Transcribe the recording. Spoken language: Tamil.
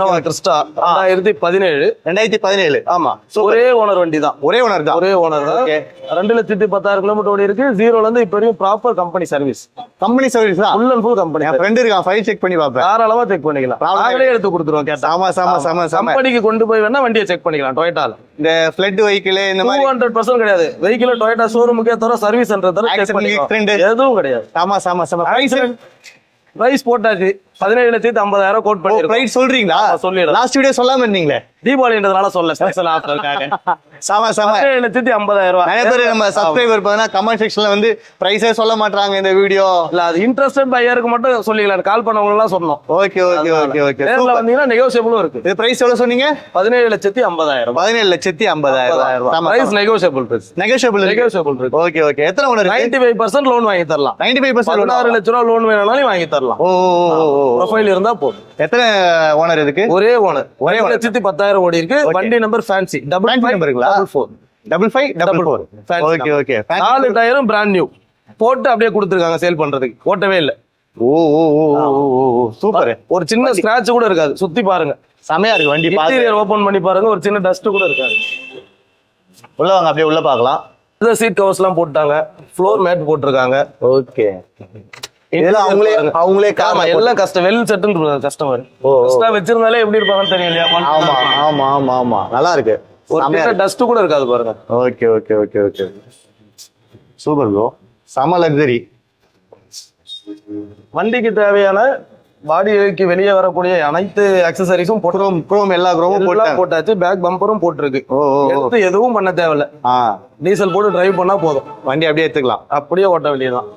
கிறிஸ்டா 2017. 2017. ஆமா, ஒரே ஓனர் வண்டி தான். ஒரே ஓனர் தான். ஒரே ஓனர் தான். 2,10,000 கிலோமீட்டர் ஓடி இருக்கு. ஜீரோல இருந்து இப்ப வரைக்கும் proper company service. Company service தான். Full and full company. என் ஃப்ரெண்ட் இருக்கான், ஃபைல் செக் பண்ணி பாப்பேன். தாராளமா செக் பண்ணிக்கலாம். நாங்களே எடுத்து கொடுத்துருவோம் கேட்டா. கம்பெனிக்கு கொண்டு போய் வேணா வண்டியை செக் பண்ணிக்கலாம். டொயோட்டால இந்த ஃபிளட் வெஹிக்கிள் இந்த மாதிரி 200% கிடையாது. வெஹிக்கிள் டொயோட்டா ஷோரூமுக்கே தவிர சர்வீஸ்ன்றது எதுவும் கிடையாது. பிரைஸ் போட்டாச்சு. 17,50,000 கோட் பண்ணி பிரைஸ் சொல்றீங்களா? சொல்லிடலாம். லாஸ்ட் வீடியோ சொல்லாம இருந்தீங்களே, தீபாவளின்றதுனால சொல்ல ஸ்பெஷல் ஆஃபருக்காக. 17,50,000. நிறைய பேர் நம்ம சப்ஸ்கிரைபர் பார்த்தா கமெண்ட் செக்ஷன்ல வந்து பிரைஸே சொல்ல மாட்டாங்க இந்த வீடியோ. இல்ல, அது இன்ட்ரஸ்டட் பையருக்கு மட்டும் சொல்லிக்கலாம். கால் பண்ணவங்க எல்லாம் சொன்னோம். Okay okay okay okay. நேர்ல வந்தீங்கன்னா நெகோஷியபிளும் இருக்கு. இது பிரைஸ் எவ்வளவு சொன்னீங்க? 17,50,000. 17,50,000. Price negotiable. நெகோஷியபிள் இருக்கு. Okay okay. எத்தனை ஓனர்? 95% லோன் வாங்கி தரலாம். 95% 16 லட்சம் ரூபாய் லோன் வேணாலும் வாங்கி தரலாம். ப்ரொஃபைல் இருந்தா போதும். எத்தனை ஓனர் இதுக்கு? ஒரே ஓனர். 1,10,000 ஓடி இருக்கு. வண்டி நம்பர் ஃபேன்சி. டபுள் நம்பருங்களா? 5544. Okay okay. 4 டயரும் பிராண்ட் நியூ போட்டு அப்படியே கொடுத்துருக்காங்க சேல் பண்றதுக்கு. ஓட்டவே இல்ல. ஓ ஓ ஓ சூப்பர். ஒரு சின்ன ஸ்கிராட்ச் கூட இருக்காது. சுத்தி பாருங்க, செமையா இருக்கு வண்டி. இன்டீரியர் ஓபன் பண்ணி பாருங்க, ஒரு சின்ன டஸ்ட் கூட இருக்காது. உள்ள வாங்க, அப்படியே உள்ள பார்க்கலாம். இந்த சீட் கவர்ஸ் எல்லாம் போட்டாங்க. ஃப்ளோர் மேட் போட்டிருக்காங்க. ஓகே. இதெல்லாம் அவங்களே ஆமா, எல்லாம் custom well settle customer. Custom வச்சிருந்தாலே எப்படி இருப்பாங்கன்னு தெரியலையா? ஆமா ஆமா ஆமா ஆமா, நல்லா இருக்கு. ஒரு சின்ன டஸ்ட் கூட இருக்காது பாருங்க. Okay okay okay okay. Super bro, செம லக்ஸரி. வண்டிக்கு தேவையான பாடிக்கு வெளியே வரக்கூடிய அனைத்து அக்சசரிஸும் குரோம் எல்லா குரோமும் போட்டாச்சு. பேக் பம்பரும் போட்டிருக்கு. எடுத்து எதுவும் பண்ண தேவையில்ல. டீசல் போட்டு டிரைவ் பண்ணா போதும். வண்டி அப்படியே எடுத்துக்கலாம். அப்படியே ஓட்ட வேண்டியதுதான்.